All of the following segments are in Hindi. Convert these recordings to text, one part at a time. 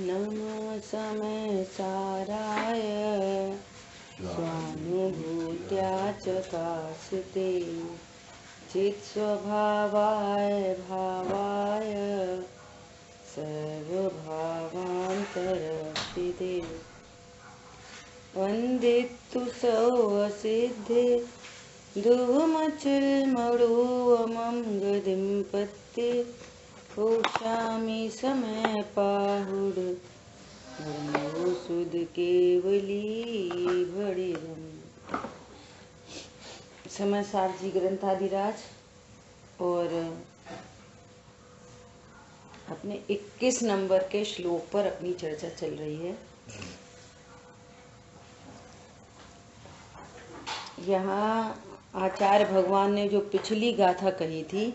नमः समय साराय स्वानुभूत्या च कासिते चित्स्वभावाय भावाय सर्वभावान्तरस्थिते वन्दितु सौवसिद्धे दुःमचिर्मरुवमं गतिं पत्ते उषामि समय पाहुड ब्रह्मो सुध केवली भड़िरम। समय सार जी ग्रंथाधिराज और अपने 21 नंबर के श्लोक पर अपनी चर्चा चल रही है। यहाँ आचार्य भगवान ने जो पिछली गाथा कही थी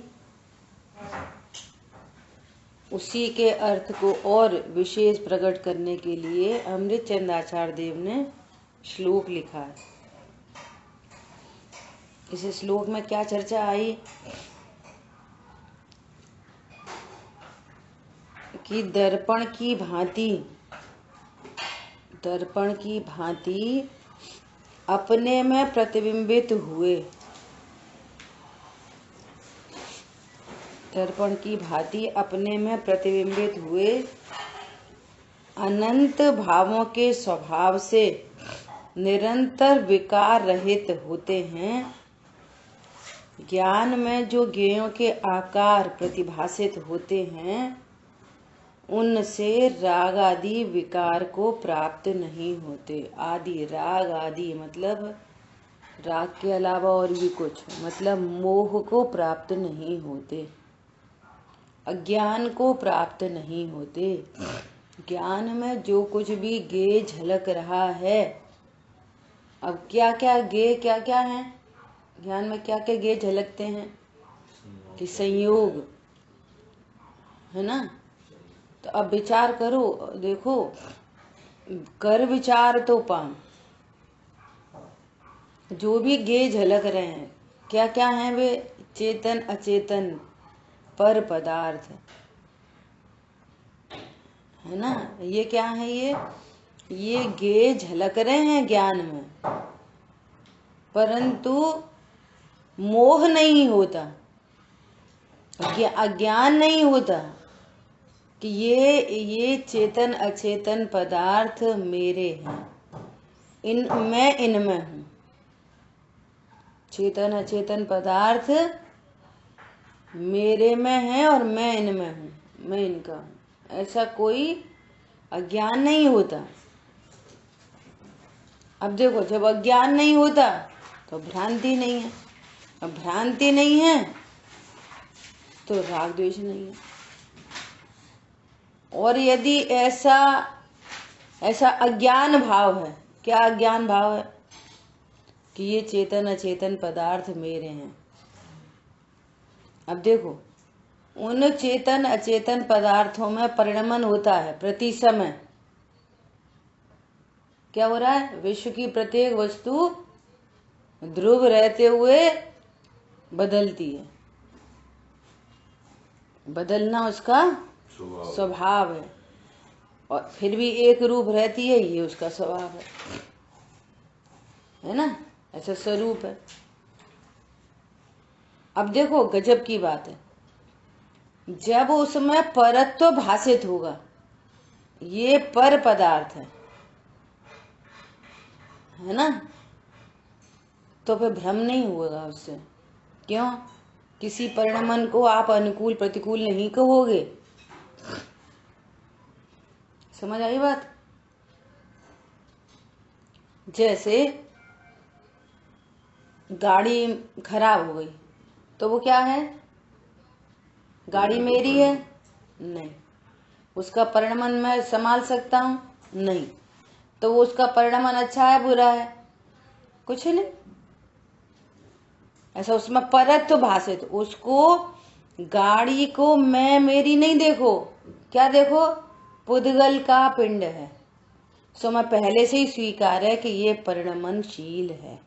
उसी के अर्थ को और विशेष प्रकट करने के लिए अमृतचंद आचार्य देव ने श्लोक लिखा है। इस श्लोक में क्या चर्चा आई कि दर्पण की भांति अपने में प्रतिबिंबित हुए, दर्पण की भांति अपने में प्रतिबिंबित हुए अनंत भावों के स्वभाव से निरंतर विकार रहित होते हैं। ज्ञान में जो ज्ञेयों के आकार प्रतिभासित होते हैं उनसे राग आदि विकार को प्राप्त नहीं होते। आदि राग आदि मतलब राग के अलावा और भी कुछ, मतलब मोह को प्राप्त नहीं होते, अज्ञान को प्राप्त नहीं होते। ज्ञान में जो कुछ भी गे झलक रहा है, अब क्या क्या गे क्या क्या है ज्ञान में, क्या क्या गे झलकते हैं कि संयोग है ना। तो अब विचार करो, देखो कर विचार तो पाम, जो भी गे झलक रहे हैं क्या क्या हैं वे, चेतन अचेतन पर पदार्थ है ना। ये क्या है, ये गे झलक रहे हैं ज्ञान में, परंतु मोह नहीं होता, अज्ञान नहीं होता कि ये चेतन अचेतन पदार्थ मेरे हैं, मैं इनमें हूँ। चेतन अचेतन पदार्थ मेरे में है और मैं इनमें हूँ, मैं इनका हूँ, ऐसा कोई अज्ञान नहीं होता। अब देखो, जब अज्ञान नहीं होता तो भ्रांति नहीं है, अब भ्रांति नहीं है तो राग द्वेष नहीं है। और यदि ऐसा अज्ञान भाव है, क्या अज्ञान भाव है कि ये चेतन अचेतन पदार्थ मेरे हैं। अब देखो, उन चेतन अचेतन पदार्थों में परिणमन होता है प्रति समय। क्या हो रहा है, विश्व की प्रत्येक वस्तु ध्रुव रहते हुए बदलती है, बदलना उसका स्वभाव है, और फिर भी एक रूप रहती है, ये उसका स्वभाव है ना, ऐसा स्वरूप है। अब देखो गजब की बात है, जब उसमें परत्व भाषित होगा, ये पर पदार्थ है ना, तो फिर भ्रम नहीं होगा उससे। क्यों, किसी परिणमन को आप अनुकूल प्रतिकूल नहीं कहोगे। समझ आई बात। जैसे गाड़ी खराब हो गई तो वो क्या है, गाड़ी मेरी है नहीं, उसका परिणमन मैं संभाल सकता हूं नहीं, तो वो उसका परिणमन अच्छा है बुरा है, कुछ नहीं। ऐसा उसमें परत्व भाषित, उसको गाड़ी को मैं मेरी नहीं देखो, क्या देखो, पुद्गल का पिंड है, सो मैं पहले से ही स्वीकार है कि ये परिणमनशील है।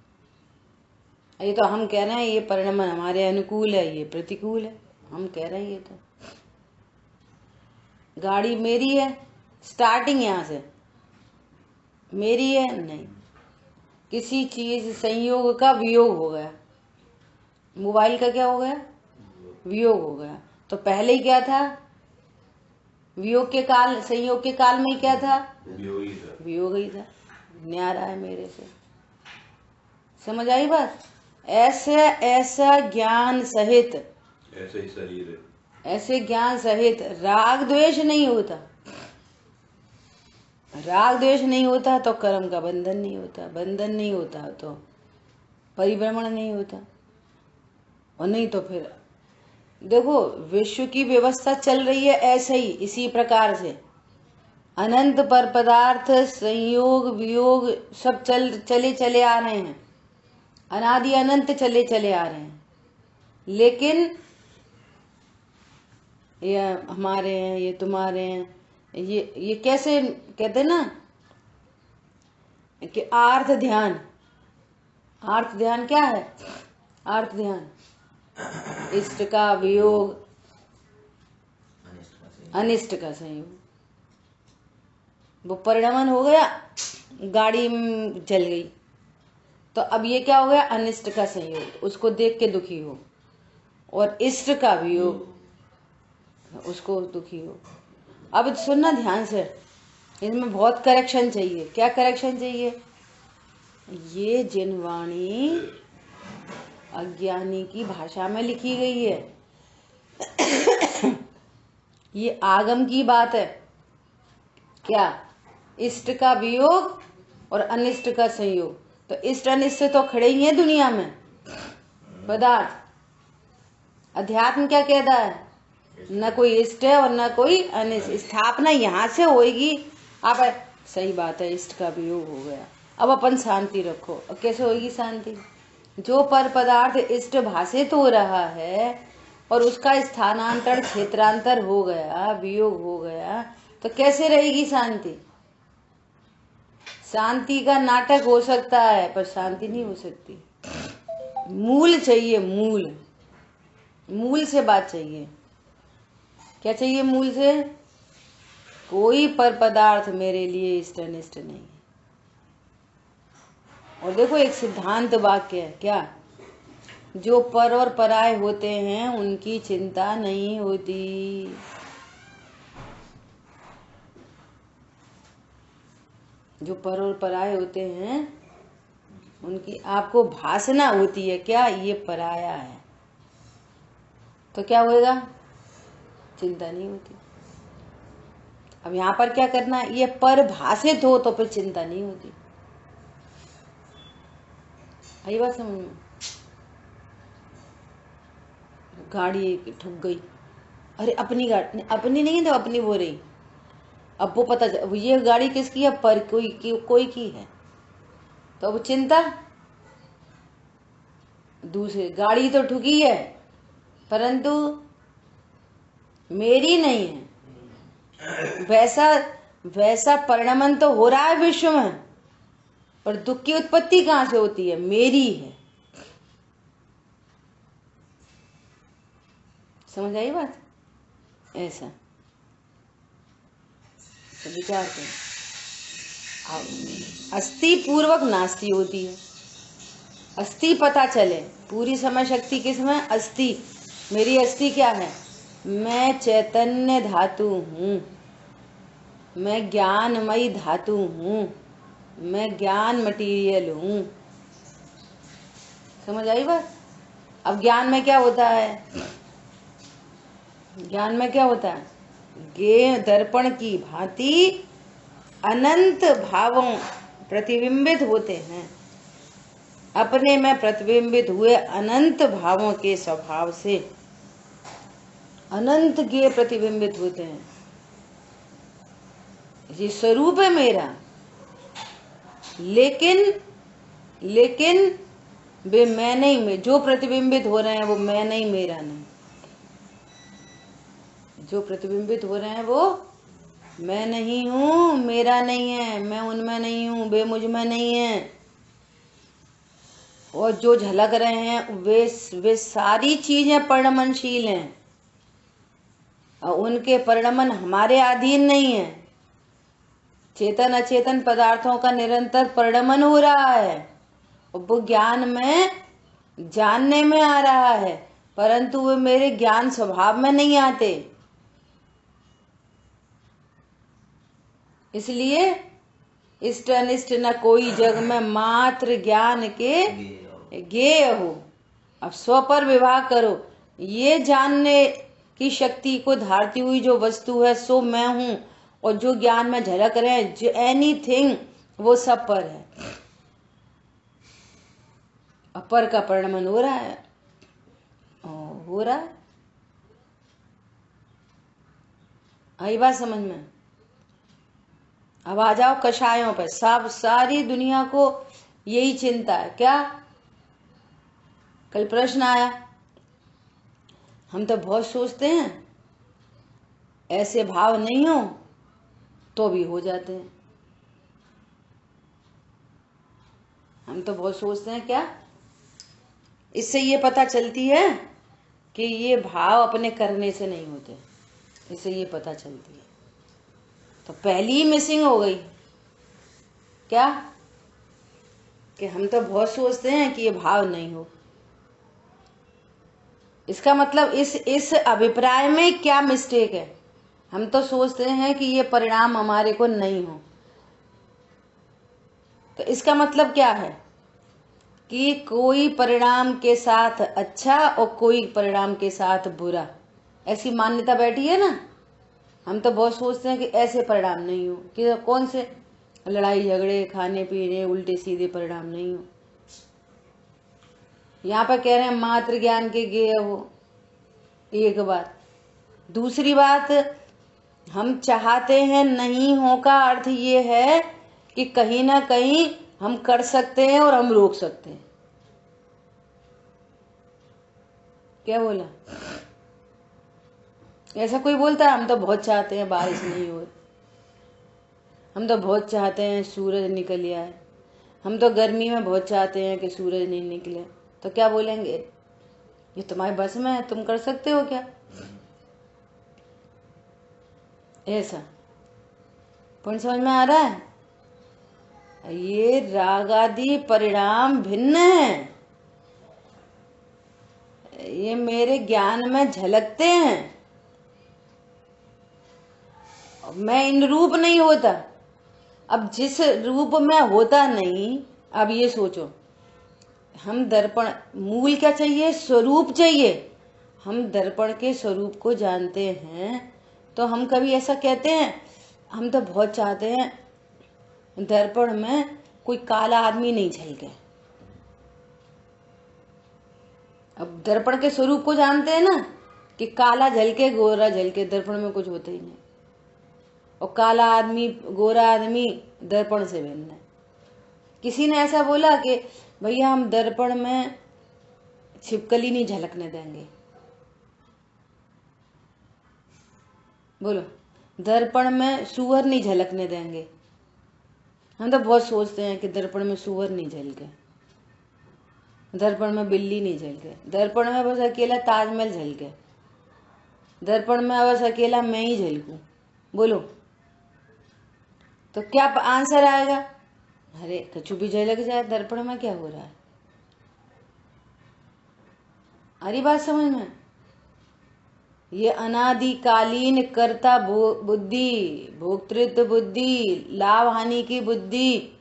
ये तो हम कह रहे हैं ये परिणमन हमारे अनुकूल है, ये प्रतिकूल है, हम कह रहे हैं। ये तो गाड़ी मेरी है स्टार्टिंग यहाँ से मेरी है नहीं। किसी चीज संयोग का वियोग हो गया, मोबाइल का क्या हो गया, वियोग हो गया। तो पहले ही क्या था, वियोग के काल, संयोग के काल में ही क्या था, वियोग ही था। न्यारा है मेरे से, समझ आई बात। ऐसे ऐसा ज्ञान सहित, ऐसे ही शरीर है, ऐसे ज्ञान सहित राग द्वेष नहीं होता। राग द्वेष नहीं होता तो कर्म का बंधन नहीं होता, बंधन नहीं होता तो परिभ्रमण नहीं होता। और नहीं तो फिर देखो विश्व की व्यवस्था चल रही है ऐसे ही, इसी प्रकार से अनंत पर पदार्थ संयोग वियोग सब चले चले आ रहे हैं, अनादि अनंत चले चले आ रहे हैं। लेकिन ये हमारे हैं, ये तुम्हारे हैं, ये कैसे कहते ना कि आर्थ ध्यान, आर्थ ध्यान क्या है, आर्थ ध्यान इष्ट का वियोग, अनिष्ट का संयोग। वो परिणमन हो गया, गाड़ी जल गई, तो अब ये क्या हो गया, अनिष्ट का संयोग, उसको देख के दुखी हो, और इष्ट का वियोग, उसको दुखी हो। अब सुनना ध्यान से, इसमें बहुत करेक्शन चाहिए। क्या करेक्शन चाहिए, ये जिनवाणी अज्ञानी की भाषा में लिखी गई है, ये आगम की बात है। क्या, इष्ट का वियोग और अनिष्ट का संयोग। तो इष्ट अनिष्ट तो खड़े ही हैं दुनिया में पदार्थ। अध्यात्म क्या कहता है, न कोई इष्ट है और न कोई अनिष्ट। स्थापना यहाँ से होगी। आप सही बात है, इष्ट का वियोग हो गया, अब अपन शांति रखो। अब कैसे होगी शांति, जो पर पदार्थ इष्ट भाषित हो रहा है और उसका स्थानांतर क्षेत्रांतर हो गया, वियोग हो गया, तो कैसे रहेगी शांति। शांति का नाटक हो सकता है पर शांति नहीं हो सकती। मूल चाहिए, मूल, मूल से बात चाहिए। क्या चाहिए मूल से, कोई पर पदार्थ मेरे लिए इष्ट अनिष्ट नहीं। और देखो एक सिद्धांत वाक्य है, क्या, जो पर और पराय होते हैं उनकी चिंता नहीं होती। जो पर और पराय होते हैं उनकी आपको भासना होती है, क्या ये पराया है, तो क्या होएगा, चिंता नहीं होती। अब यहाँ पर क्या करना है, ये पर भाषित हो तो फिर चिंता नहीं होती। आई बात समझ में। गाड़ी ठुक गई, अरे अपनी गाड़ी, अपनी नहीं तो अपनी वो रही। अब वो पता ये गाड़ी किसकी है, पर कोई की है, तो अब चिंता। दूसरी गाड़ी तो ठुकी है परंतु मेरी नहीं है। वैसा परिणमन तो हो रहा है विश्व में, पर दुख की उत्पत्ति कहां से होती है, मेरी है। समझ आई बात। ऐसा तो विचार करें। अस्थि पूर्वक नास्ति होती है, अस्थि पता चले। पूरी समय शक्ति किसमें, अस्थि। मेरी अस्थि क्या है, मैं चैतन्य धातु हूँ, मैं ज्ञानमयी धातु हूँ, मैं ज्ञान मटीरियल हूँ। समझ आई बात। अब ज्ञान में क्या होता है, ज्ञान में क्या होता है, गे दर्पण की भांति अनंत भावों प्रतिबिंबित होते हैं। अपने में प्रतिबिंबित हुए अनंत भावों के स्वभाव से अनंत गे प्रतिबिंबित होते हैं। ये स्वरूप है मेरा, लेकिन वे मैं नहीं, मैं जो प्रतिबिंबित हो रहे हैं वो मैं नहीं, मेरा नहीं। जो प्रतिबिंबित हो रहे हैं वो मैं नहीं हूँ, मेरा नहीं है, मैं उनमें नहीं हूँ, वे मुझ में नहीं है। और जो झलक रहे हैं वे सारी चीजें परिणमनशील हैं और उनके परिणमन हमारे अधीन नहीं है। चेतन अचेतन पदार्थों का निरंतर परिणमन हो रहा है, वो ज्ञान में जानने में आ रहा है, परंतु वे मेरे ज्ञान स्वभाव में नहीं आते। इसलिए इष्ट अनिष्ट न कोई जग में, मात्र ज्ञान के ज्ञेय हो। अब स्व पर विवाह करो, ये जानने की शक्ति को धारती हुई जो वस्तु है सो मैं हूं, और जो ज्ञान में झलक रहे हैं जो एनीथिंग वो सब पर है। अपर का परिणमन हो रहा है, हो रहा है। आई बात समझ में? अब आ जाओ कषायों पे। सब सारी दुनिया को यही चिंता है। क्या? कल प्रश्न आया, हम तो बहुत सोचते हैं ऐसे भाव नहीं हो तो भी हो जाते हैं। हम तो बहुत सोचते हैं, क्या? इससे ये पता चलती है कि ये भाव अपने करने से नहीं होते, इससे ये पता चलती है। तो पहली ही मिसिंग हो गई। क्या? कि हम तो बहुत सोचते हैं कि ये भाव नहीं हो। इसका मतलब इस अभिप्राय में क्या मिस्टेक है? हम तो सोचते हैं कि ये परिणाम हमारे को नहीं हो, तो इसका मतलब क्या है कि कोई परिणाम के साथ अच्छा और कोई परिणाम के साथ बुरा, ऐसी मान्यता बैठी है ना। हम तो बहुत सोचते हैं कि ऐसे परिणाम नहीं हो, कि कौन से लड़ाई झगड़े खाने पीने उल्टे सीधे परिणाम नहीं हो। यहाँ पर कह रहे हैं मात्र ज्ञान के ज्ञेय हो, एक बात। दूसरी बात, हम चाहते हैं नहीं हो का अर्थ ये है कि कहीं ना कहीं हम कर सकते हैं और हम रोक सकते हैं। क्या बोला? ऐसा कोई बोलता है हम तो बहुत चाहते हैं बारिश नहीं हो, हम तो बहुत चाहते हैं सूरज निकल आए, हम तो गर्मी में बहुत चाहते हैं कि सूरज नहीं निकले, तो क्या बोलेंगे? ये तुम्हारे बस में है, तुम कर सकते हो क्या? ऐसा पॉइंट समझ में आ रहा है? ये रागादि परिणाम भिन्न है, ये मेरे ज्ञान में झलकते हैं, मैं इन रूप नहीं होता। अब जिस रूप में होता नहीं, अब ये सोचो, हम दर्पण, मूल क्या चाहिए? स्वरूप चाहिए। हम दर्पण के स्वरूप को जानते हैं, तो हम कभी ऐसा कहते हैं हम तो बहुत चाहते हैं दर्पण में कोई काला आदमी नहीं झलके। अब दर्पण के स्वरूप को जानते हैं ना, कि काला झलके गोरा झलके, दर्पण में कुछ होता ही नहीं, और काला आदमी गोरा आदमी दर्पण से भिन्न है। किसी ने ऐसा बोला कि भैया हम दर्पण में छिपकली नहीं झलकने देंगे। बोलो, दर्पण में सूअर नहीं झलकने देंगे। हम तो बहुत सोचते हैं कि दर्पण में सूअर नहीं झलके, दर्पण में बिल्ली नहीं झलके, दर्पण में बस अकेला ताजमहल झलके, दर्पण में बस अकेला मैं ही झलकूं। बोलो, तो क्या आंसर आएगा? अरे कछु भी झलक जाए, दर्पण में क्या हो रहा है? अरे बात समझ में? ये अनादिकालीन कर्ता बुद्धि, भोक्तृत्व बुद्धि, लाभ हानि की बुद्धि,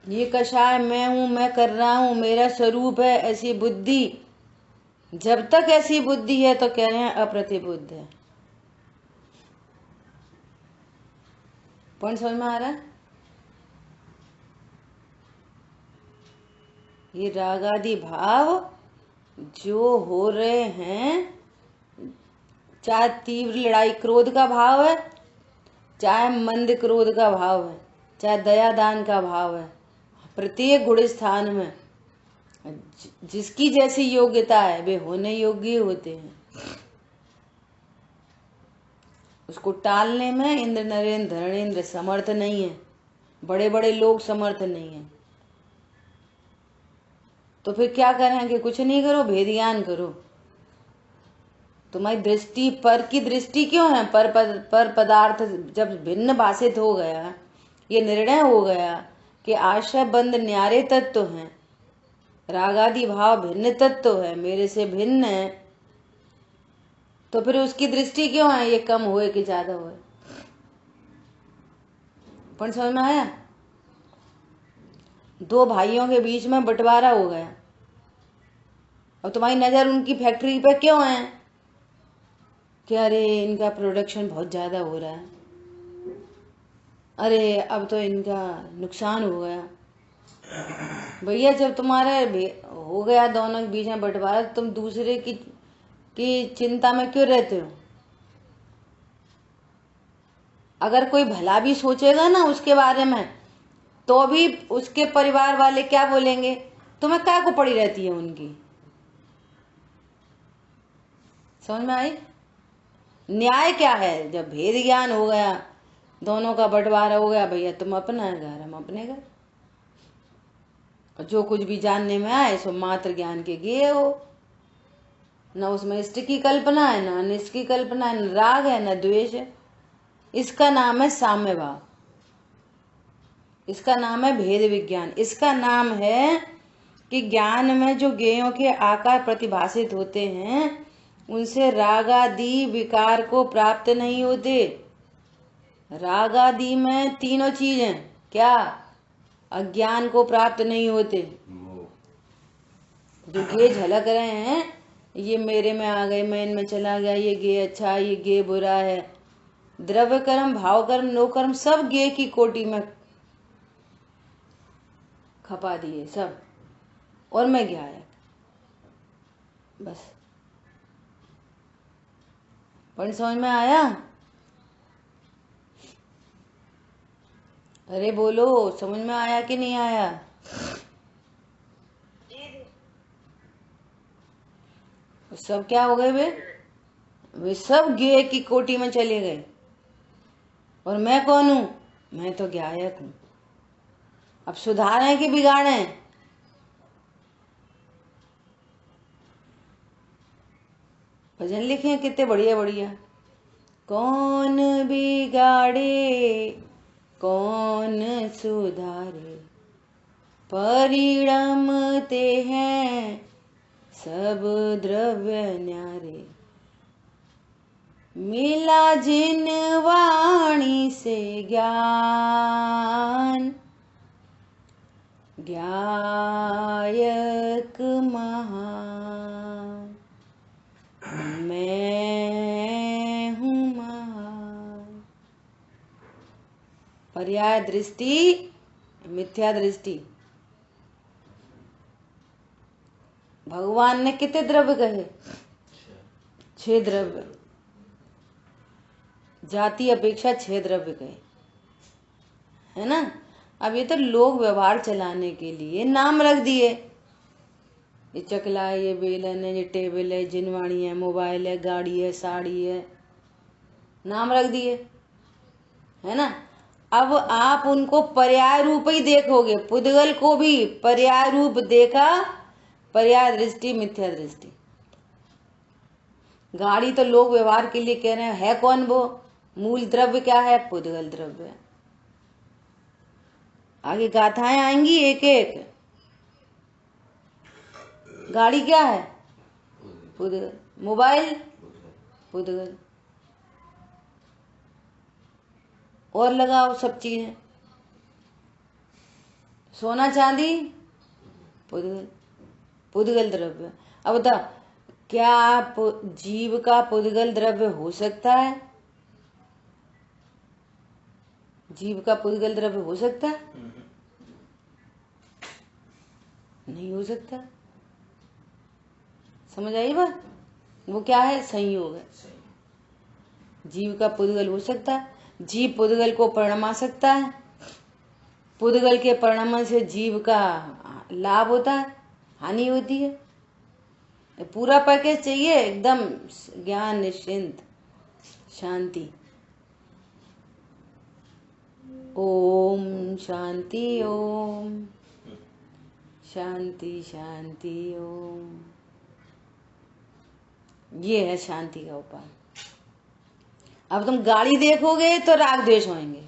ये कषाय मैं हूं, मैं कर रहा हूं, मेरा स्वरूप है, ऐसी बुद्धि, जब तक ऐसी बुद्धि है तो कह रहे हैं अप्रतिबुद्ध है। पॉइंट समझ में आ रहा है? ये रागादि भाव जो हो रहे हैं, चाहे तीव्र लड़ाई क्रोध का भाव है, चाहे मंद क्रोध का भाव है, चाहे दया दान का भाव है, प्रत्येक गुण स्थान में जिसकी जैसी योग्यता है वे होने योग्य होते हैं। उसको टालने में इंद्र नरेंद्र धरणेंद्र समर्थ नहीं है, बड़े बड़े लोग समर्थ नहीं है। तो फिर क्या करेंगे? कुछ नहीं करो, भेद ज्ञान करो। तुम्हारी दृष्टि पर की दृष्टि क्यों है? पर पदार्थ जब भिन्न भाषित हो गया, ये निर्णय हो गया कि आश्रय बंद न्यारे तत्व हैं, रागादि भाव भिन्न तत्व है, मेरे से भिन्न है, तो फिर उसकी दृष्टि क्यों है ये कम हुए कि ज्यादा हुए? पण समझ में आया? दो भाइयों के बीच में बंटवारा हो गया और तुम्हारी नजर उनकी फैक्ट्री पे क्यों है कि अरे इनका प्रोडक्शन बहुत ज्यादा हो रहा है, अरे अब तो इनका नुकसान हो गया। भैया जब तुम्हारे हो गया दोनों के बीच में बंटवारा, तुम दूसरे की चिंता में क्यों रहते हो? अगर कोई भला भी सोचेगा ना उसके बारे में, तो भी उसके परिवार वाले क्या बोलेंगे? तुम्हें क्या को पड़ी रहती है उनकी? समझ में आई? न्याय क्या है? जब भेद ज्ञान हो गया, दोनों का बंटवारा हो गया, भैया तुम अपना घर, हम अपने घर, जो कुछ भी जानने में आए सो मात्र ज्ञान के गे हो। न उसमें इष्ट की कल्पना है, न अनिष्ट की कल्पना है, न राग है, न द्वेष है। इसका नाम है साम्य भाव, इसका नाम है भेद विज्ञान, इसका नाम है कि ज्ञान में जो ज्ञेयों के आकार प्रतिभाषित होते हैं उनसे रागादि विकार को प्राप्त नहीं होते। रागादि में तीनों चीजें क्या? अज्ञान को प्राप्त नहीं होते। जो गे झलक रहे हैं, ये मेरे में आ गए, मैं इनमें चला गया, ये गे अच्छा, ये गे बुरा है, द्रव्य कर्म, भाव कर्म, नो कर्म सब गे की कोटि में खपा दिए सब, और मैं ज्ञायक बस। पॉइंट समझ में आया? अरे बोलो, समझ में आया कि नहीं आया? सब क्या हो गए? वे सब गे की कोटि में चले गए। और मैं कौन हूं? मैं तो ज्ञायक हूं। अब सुधारें कि बिगाड़ें? भजन लिखे कितने बढ़िया बढ़िया। कौन बिगाड़े कौन सुधारे, परिणमते हैं सब द्रव्य न्यारे, मिला जिन वाणी से ज्ञान, ज्ञायक महान, मैं हूँ महान। पर्याय दृष्टि, मिथ्या दृष्टि। भगवान ने कितने द्रव्य कहे? 6 द्रव्य। जाति अपेक्षा 6 द्रव्य कहे, है ना? अब ये तो लोग व्यवहार चलाने के लिए नाम रख दिए, ये चकला है, ये बेलन है, ये टेबल है, जिनवाणी है, मोबाइल है, गाड़ी है, साड़ी है, नाम रख दिए, है ना? अब आप उनको पर्याय रूप ही देखोगे। पुद्गल को भी पर्याय रूप देखा, पर्याय दृष्टि, मिथ्या दृष्टि। गाड़ी तो लोग व्यवहार के लिए कह रहे हैं, है कौन वो? मूल द्रव्य क्या है? पुद्गल द्रव्य। आगे गाथाएं आएंगी एक एक। गाड़ी क्या है? पुद्गल। मोबाइल पुद्गल। और लगाओ सब चीजें। सोना चांदी पुद्गल, पुद्गल द्रव्य। अब बताओ, क्या आप जीव का पुद्गल द्रव्य हो सकता है? जीव का पुद्गल द्रव्य हो सकता है? नहीं हो सकता। समझ आई बात? वो क्या है? संयोग है। जीव का पुद्गल हो सकता है, जीव पुद्गल को परिणमा सकता है, पुद्गल के परिणमन से जीव का लाभ होता है, हानि होती है। पूरा पैकेज चाहिए एकदम, ज्ञान, निश्चिंत, शांति। ओम शांति, ओम शांति, शांति, ओम। ये है शांति का उपाय। अब तुम गाड़ी देखोगे तो राग द्वेष होंगे,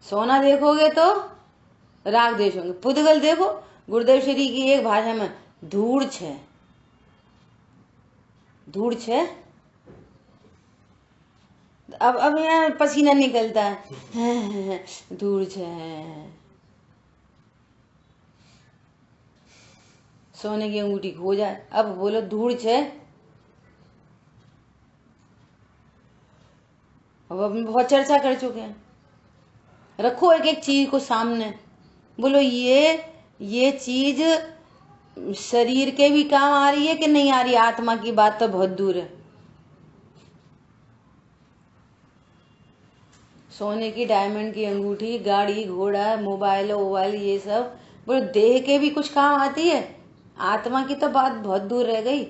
सोना देखोगे तो राग द्वेष होंगे। पुद्गल देखो, गुरुदेव श्री की एक भाषा में धूड़ छे, धूड़ छे। अब यहाँ पसीना निकलता है, धूड़ छे। सोने की अंगूठी खो जाए, अब बोलो धूड़ छे। अब बहुत चर्चा कर चुके हैं। रखो एक एक चीज को सामने, बोलो ये चीज शरीर के भी काम आ रही है कि नहीं आ रही। आत्मा की बात तो बहुत दूर है। सोने की, डायमंड की अंगूठी, गाड़ी घोड़ा, मोबाइल वोबाइल, ये सब बोलो देह के भी कुछ काम आती है। आत्मा की तो बात बहुत दूर रह गई।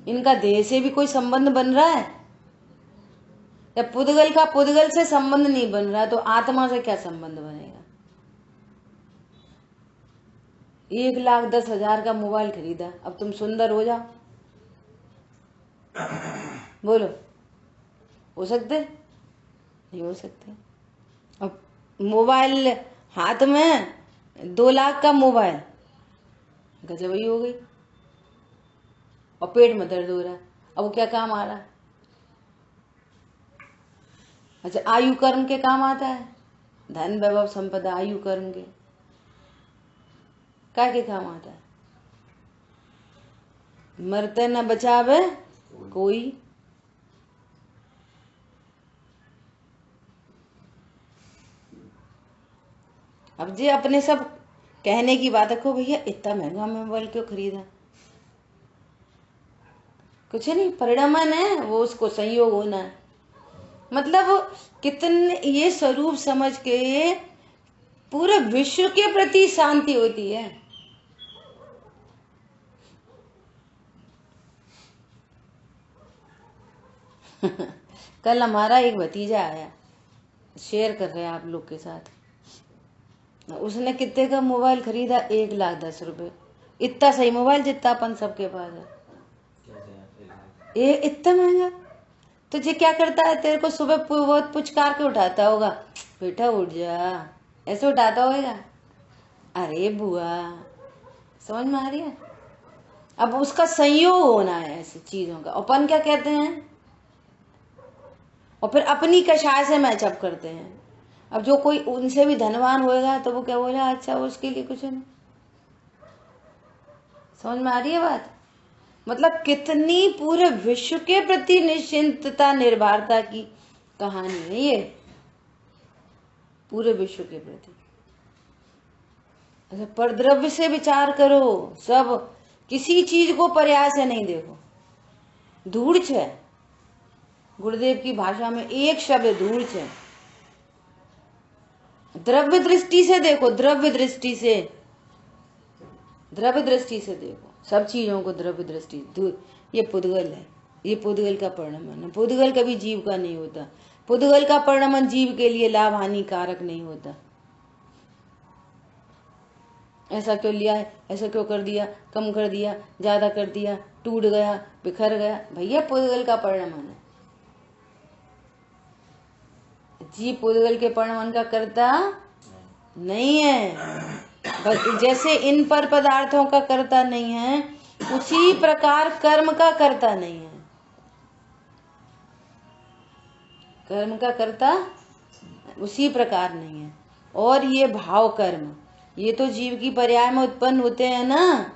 इनका देह से भी कोई संबंध बन रहा है? या पुद्गल का पुद्गल से संबंध नहीं बन रहा, तो आत्मा से क्या संबंध बनेगा? 1,10,000 का मोबाइल खरीदा, अब तुम सुंदर हो जाओ, बोलो हो सकते? नहीं हो सकते। अब मोबाइल हाथ में, 2 लाख का मोबाइल, गजब ही हो गई। और पेट में दर्द हो रहा है, अब वो क्या काम आ रहा है? अच्छा, आयु कर्म के काम आता है। धन वैभव संपदा आयु कर्म के काय के काम आता है? मरते न बचावे कोई। अब जी अपने सब कहने की बात है, को भैया इतना महंगा मोबाइल क्यों खरीदा? कुछ नहीं, परिणामन है वो, उसको संयोग होना है। मतलब कितने ये स्वरूप समझ के पूरे विश्व के प्रति शांति होती है। कल हमारा एक भतीजा आया, शेयर कर रहे हैं आप लोग के साथ। उसने कितने का मोबाइल खरीदा? 1,10,000 इतना सही मोबाइल जितना अपन सबके पास है। ये इतना महंगा। तो ये क्या करता है? तेरे को सुबह बहुत पुचकार के उठाता होगा, बेटा उठ जा, ऐसे उठाता होगा। अरे बुआ, समझ में आ रही है? अब उसका संयोग होना है ऐसी चीजों का। अपन क्या कहते हैं? और फिर अपनी कषाय से मैचअप करते हैं। अब जो कोई उनसे भी धनवान होएगा तो वो क्या बोला, अच्छा उसके लिए कुछ नहीं। समझ में आ रही है बात? मतलब कितनी पूरे विश्व के प्रति निश्चिंतता निर्भरता की कहानी है ये, पूरे विश्व के प्रति। अच्छा, परद्रव्य से विचार करो, सब किसी चीज को पर्याय से नहीं देखो। धूड़ छे, गुरुदेव की भाषा में एक शब्द धूड़ छे। द्रव्य दृष्टि से देखो, द्रव्य दृष्टि से, द्रव्य दृष्टि से देखो सब चीजों को, द्रव्य दृष्टि। ये पुद्गल है, ये पुद्गल का परिणमन है। पुद्गल कभी जीव का नहीं होता। पुद्गल का परिणमन जीव के लिए लाभ हानिकारक नहीं होता। ऐसा क्यों लिया है, ऐसा क्यों कर दिया, कम कर दिया, ज्यादा कर दिया, टूट गया, बिखर गया, भैया पुद्गल का परिणमन है। जीव पुद्गल के परिणमन का कर्ता नहीं है। जैसे इन पर पदार्थों का कर्ता नहीं है, उसी प्रकार कर्म का कर्ता नहीं है। कर्म का कर्ता उसी प्रकार नहीं है। और ये भाव कर्म, ये तो जीव की पर्याय में उत्पन्न होते हैं ना,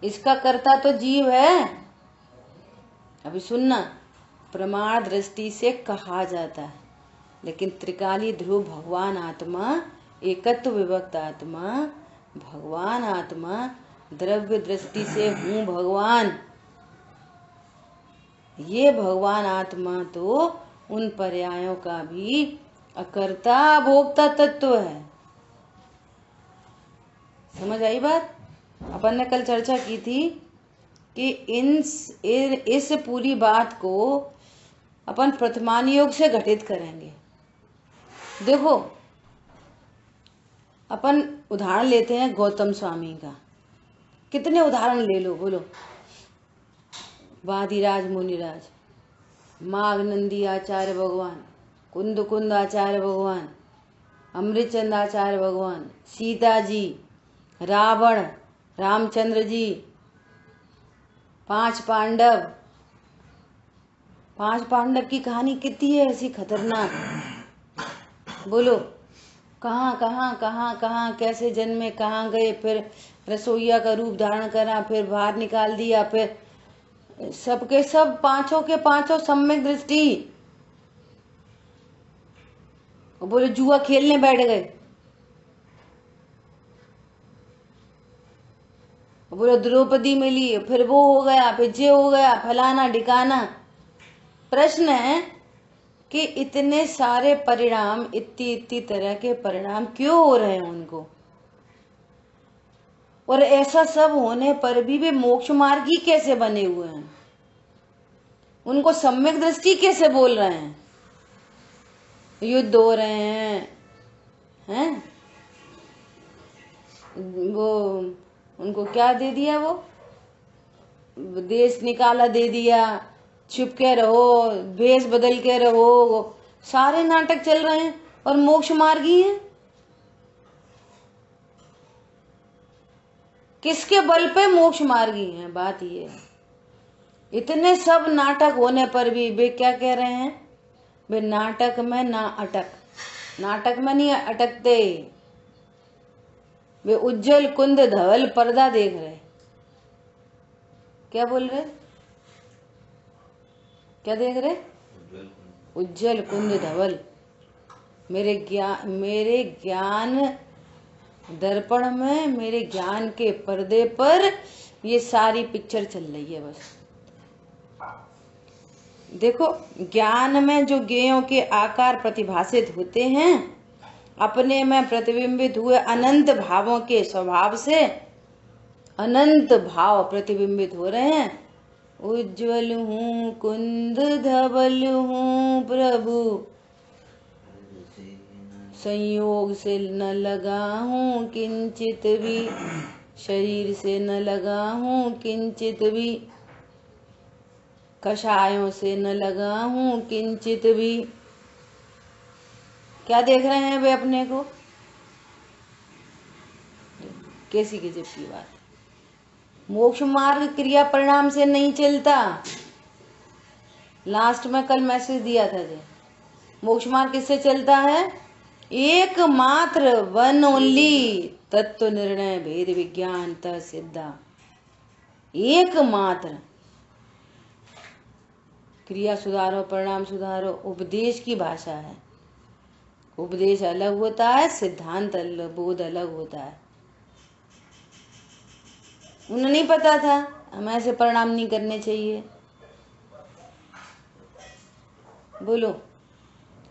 इसका कर्ता तो जीव है। अभी सुनना, प्रमाण दृष्टि से कहा जाता है, लेकिन त्रिकाली ध्रुव भगवान आत्मा, एकत्व विभक्त आत्मा, भगवान आत्मा, द्रव्य दृष्टि से हूँ भगवान। ये भगवान आत्मा तो उन पर्यायों का भी अकर्ता भोक्ता तत्व है। समझ आई बात? अपन ने कल चर्चा की थी कि इस पूरी बात को अपन प्रथमान योग से घटित करेंगे। देखो, अपन उदाहरण लेते हैं गौतम स्वामी का, कितने उदाहरण ले लो, बोलो। वादिराज मुनिराज, माघनंदी आचार्य भगवान, कुंद कुंद आचार्य भगवान, अमृतचंद आचार्य भगवान, सीता जी, रावण, रामचंद्र जी, 5 पांडव। 5 पांडव की कहानी कितनी है ऐसी खतरनाक, बोलो। कहाँ कहाँ कहाँ कहाँ कैसे जन्मे, कहाँ गए, फिर रसोईया का रूप धारण करा, फिर बाहर निकाल दिया, फिर सबके सब 5 के 5 सम्यक दृष्टि। बोले जुआ खेलने बैठ गए, बोले द्रौपदी मिली, फिर वो हो गया, फिर ये हो गया, फलाना ढिकाना। प्रश्न है कि इतने सारे परिणाम, इतनी तरह के परिणाम क्यों हो रहे हैं उनको, और ऐसा सब होने पर भी वे मोक्ष मार्गी कैसे बने हुए हैं, उनको सम्यक दृष्टि कैसे बोल रहे हैं। युद्ध हो रहे हैं वो उनको क्या दे दिया, वो देश निकाला दे दिया, छुप के रहो, भेष बदल के रहो, सारे नाटक चल रहे हैं और मोक्ष मार्गी हैं। किसके बल पे मोक्ष मार्गी हैं, बात ये है। इतने सब नाटक होने पर भी वे क्या कह रहे हैं, वे नाटक में ना अटक, नाटक में नहीं अटकते, वे उज्जवल कुंद धवल पर्दा देख रहे। क्या बोल रहे, क्या देख रहे, उज्जवल कुंद धवल। मेरे ज्ञान दर्पण में, मेरे ज्ञान के पर्दे पर ये सारी पिक्चर चल रही है बस। देखो, ज्ञान में जो ज्ञेयों के आकार प्रतिभासित होते हैं, अपने में प्रतिबिंबित हुए अनंत भावों के स्वभाव से अनंत भाव प्रतिबिंबित हो रहे हैं। उज्ज्वल हूँ कुंद धवल हूँ प्रभु, संयोग से न लगा हूँ किंचित भी, शरीर से न लगा हूँ किंचित भी, कषायों से न लगा हूँ किंचित भी। क्या देख रहे हैं वे अपने को, कैसी गजब की बात। मोक्ष मार्ग क्रिया परिणाम से नहीं चलता। लास्ट में कल मैसेज दिया था जी, मोक्ष मार्ग किससे चलता है, एकमात्र वन ओनली तत्व निर्णय भेद विज्ञान त सिद्धा। एकमात्र क्रिया सुधारो, परिणाम सुधारो, उपदेश की भाषा है। उपदेश अलग होता है, सिद्धांत बोध अलग होता है। उन्हें नहीं पता था हमें ऐसे परिणाम नहीं करने चाहिए। बोलो,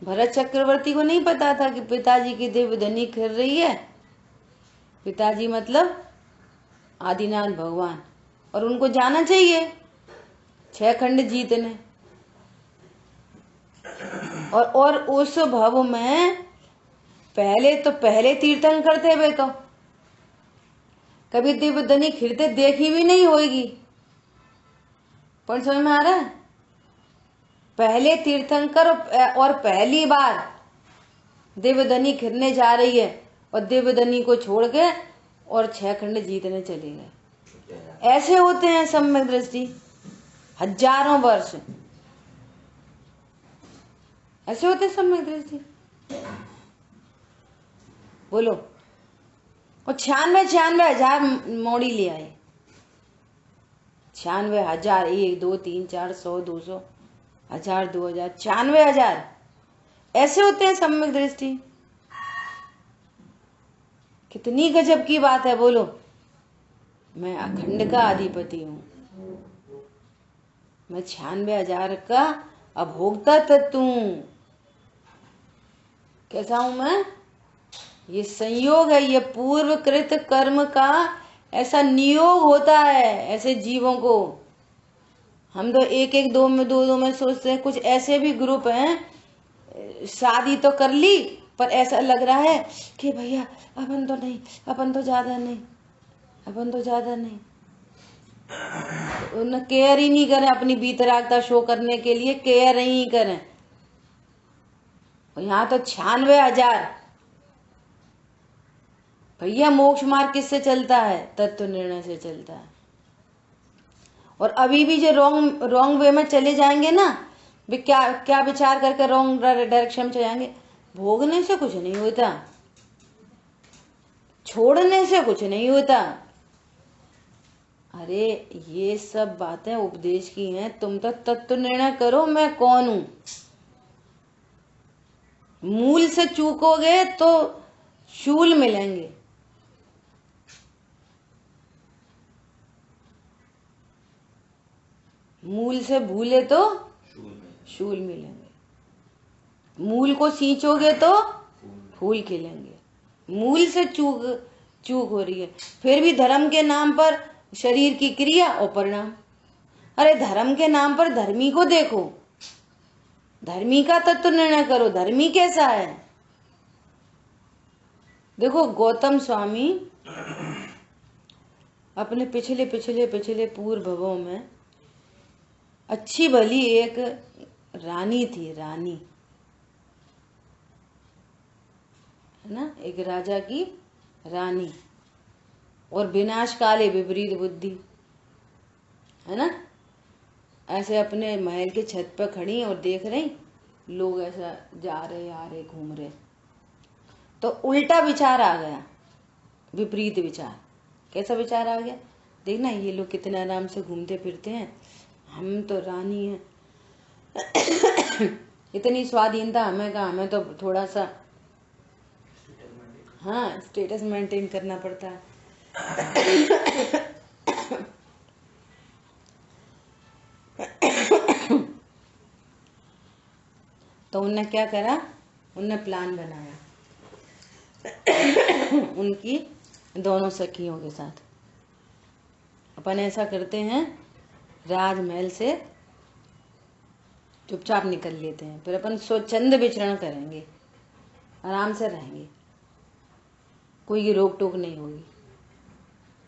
भरत चक्रवर्ती को नहीं पता था कि पिताजी की दिव्य धनी खिल रही है। पिताजी मतलब आदिनाथ भगवान, और उनको जाना चाहिए 6 खंड जीतने। और उस भव में पहले तीर्थंकर थे वे, तो कभी दिव्य धनी खिलते देखी भी नहीं होगी। पर समझ में आ रहा है, पहले तीर्थंकर और पहली बार दिव्य धनी खिरने जा रही है, और दिव्य धनी को छोड़ के और 6 खंड जीतने चले गए। ऐसे होते हैं सम्यक दृष्टि, हजारों वर्ष ऐसे होते हैं सम्यक दृष्टि। बोलो, और 96,000 मोड़ी ले आए। 96,000, 1 2 3 4 100 200 1000 2000 96,000 ऐसे होते हैं सम्यक दृष्टि। कितनी गजब की बात है। बोलो, मैं अखंड का अधिपति हूं, मैं 96,000 का अभोक्ता तत्व हूं। कैसा हूं मैं, ये संयोग है, ये पूर्वकृत कर्म का ऐसा नियोग होता है ऐसे जीवों को। हम तो 1-1 2 में 2-2 में सोचते हैं। कुछ ऐसे भी ग्रुप हैं, शादी तो कर ली पर ऐसा लग रहा है कि भैया अपन तो नहीं, अपन तो ज्यादा नहीं, अपन तो ज्यादा नहीं। उन केयर ही नहीं करें, अपनी बीतरागता शो करने के लिए केयर ही नहीं करें। यहाँ तो 96,000। भैया मोक्ष मार्ग किससे चलता है? तत्व निर्णय से चलता है। और अभी भी जो रॉन्ग वे में चले जाएंगे ना, भी क्या क्या विचार करके रॉन्ग डायरेक्शन में चले जाएंगे। भोगने से कुछ नहीं होता, छोड़ने से कुछ नहीं होता। अरे ये सब बातें उपदेश की हैं, तुम तो तत्व निर्णय करो मैं कौन हूं। मूल से चूकोगे तो शूल मिलेंगे। मूल से भूले तो शूल मिलेंगे। मूल को सींचोगे तो फूल खिलेंगे। मूल से चूक हो रही है। फिर भी धर्म के नाम पर शरीर की क्रिया और परिणाम। अरे धर्म के नाम पर धर्मी को देखो, धर्मी का तत्व निर्णय करो, धर्मी कैसा है। देखो गौतम स्वामी अपने पिछले पिछले पिछले पूर्व भवों में अच्छी भली एक रानी थी, रानी है ना, एक राजा की रानी, और विनाश काले विपरीत बुद्धि है ना। ऐसे अपने महल के छत पर खड़ी और देख रही लोग ऐसा जा रहे आ रहे घूम रहे, तो उल्टा विचार आ गया, विपरीत विचार। कैसा विचार आ गया? देखना ये लोग कितने आराम से घूमते फिरते हैं, हम तो रानी हैं इतनी स्वाधीनता हमें कहाँ, हमें तो थोड़ा सा हाँ स्टेटस मेंटेन करना पड़ता है। तो उनने क्या करा, उनने प्लान बनाया उनकी दोनों सखियों के साथ। अपन ऐसा करते हैं, राजमहल से चुपचाप निकल लेते हैं, फिर अपन स्वच्छंद विचरण करेंगे, आराम से रहेंगे, कोई रोक टोक नहीं होगी।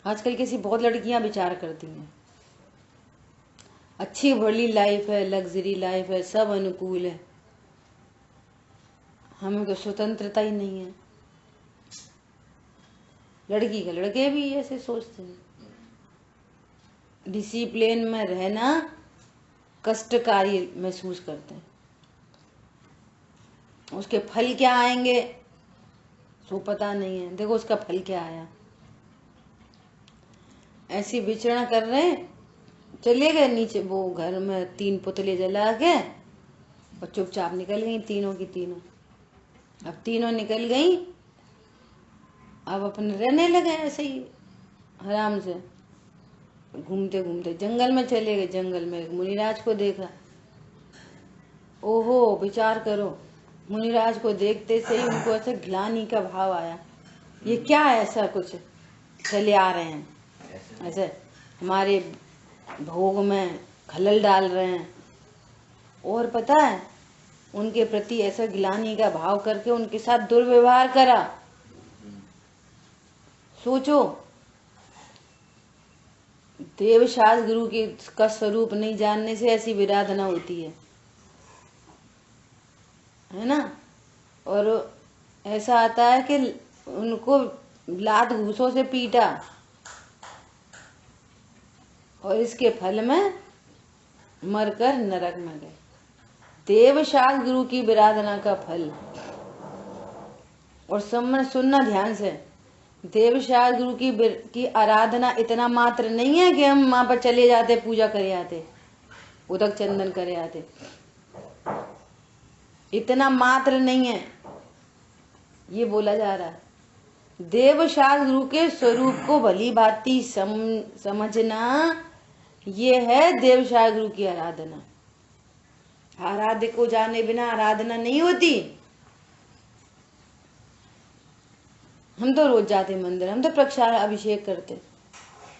आजकल किसी बहुत लड़कियां विचार करती हैं, अच्छी बड़ी लाइफ है, लग्जरी लाइफ है, सब अनुकूल है, हमें तो स्वतंत्रता ही नहीं है। लड़की का लड़के भी ऐसे सोचते हैं। डिसिप्लिन में रहना कष्टकारी महसूस करते हैं, उसके फल क्या आएंगे सो पता नहीं है। देखो उसका फल क्या आया। ऐसी विचरण कर रहे, चले गए नीचे वो घर में 3 पुतले जला के और चुपचाप निकल गई तीनों की तीनों। अब तीनों निकल गई, अब अपने रहने लगे ऐसे ही आराम से, घूमते घूमते जंगल में चले गए। जंगल में मुनिराज को देखा। ओहो विचार करो, मुनिराज को देखते से ही उनको ऐसे ग्लानि का भाव आया, ये क्या है, ऐसा कुछ चले आ रहे हैं, ऐसे हमारे भोग में खलल डाल रहे हैं। और पता है उनके प्रति ऐसा ग्लानि का भाव करके उनके साथ दुर्व्यवहार करा। सोचो, देवशास्त्र गुरु की का स्वरूप नहीं जानने से ऐसी विराधना होती है ना। और ऐसा आता है कि उनको लात घूसों से पीटा और इसके फल में मरकर नरक में गए। देवशास्त्र गुरु की विराधना का फल। और सुनना ध्यान से, देवशास्त्र गुरु की आराधना इतना मात्र नहीं है कि हम वहां पर चले जाते पूजा करे आते, उदक चंदन करे आते, इतना मात्र नहीं है। ये बोला जा रहा है देवशास्त्र गुरु के स्वरूप को भली भांति समझना, ये है देवशास्त्र गुरु की आराधना। आराध्य को जाने बिना आराधना नहीं होती। हम तो रोज जाते मंदिर, हम तो प्रक्षाल अभिषेक करते।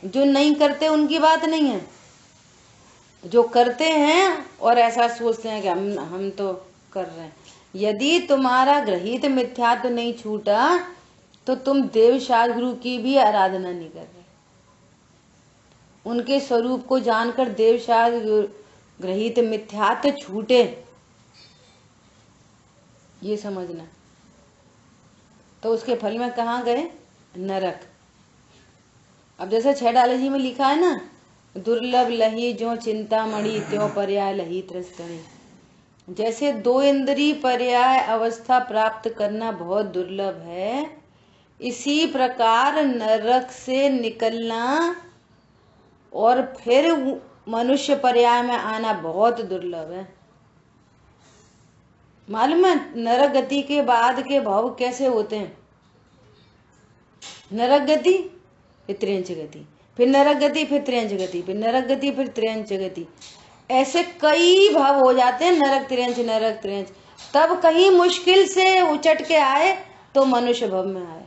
जो नहीं करते उनकी बात नहीं है, जो करते हैं और ऐसा सोचते हैं कि हम तो कर रहे हैं। यदि तुम्हारा ग्रहित मिथ्यात्व नहीं छूटा तो तुम देवशाद गुरु की भी आराधना नहीं कर रहे। उनके स्वरूप को जानकर देवशाद ग्रहित मिथ्यात्व छूटे, ये समझना। तो उसके फल में कहाँ गए? नरक। अब जैसे 6 डाले में लिखा है ना, दुर्लभ लही जो चिंतामणि त्यों पर्याय लही त्रस्तणी। जैसे 2 इंद्रिय पर्याय अवस्था प्राप्त करना बहुत दुर्लभ है, इसी प्रकार नरक से निकलना और फिर मनुष्य पर्याय में आना बहुत दुर्लभ है। मालूम है नरक गति के बाद के भाव कैसे होते हैं? नरक गति फिर त्रियंच गति, फिर नरक गति, फिर त्रियंच गति, फिर नरक गति, फिर त्रियंच गति, ऐसे कई भाव हो जाते हैं। नरक त्रियंच, तब कहीं मुश्किल से उचट के आए तो मनुष्य भव में आए,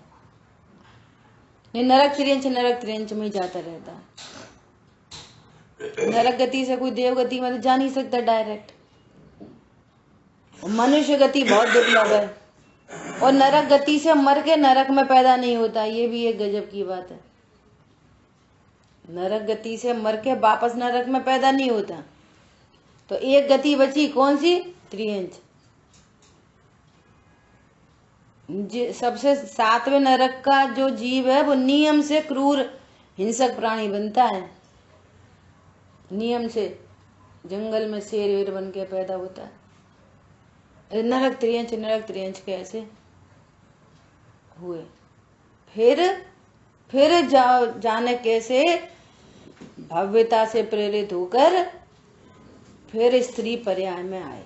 नहीं नरक त्रियंच में ही जाता रहता है। नरक गति से कोई देव गति में तो जा नहीं सकता डायरेक्ट, मनुष्य गति बहुत दुर्लभ है। और नरक गति से मर के नरक में पैदा नहीं होता, ये भी एक गजब की बात है। नरक गति से मर के वापस नरक में पैदा नहीं होता। तो एक गति बची, कौन सी? त्रियंच। सबसे 7वें नरक का जो जीव है वो नियम से क्रूर हिंसक प्राणी बनता है। नियम से जंगल में शेर वेर बन के पैदा होता है। नरक त्रियंच कैसे हुए? फिर जाने कैसे भव्यता से प्रेरित होकर फिर स्त्री पर्याय में आए।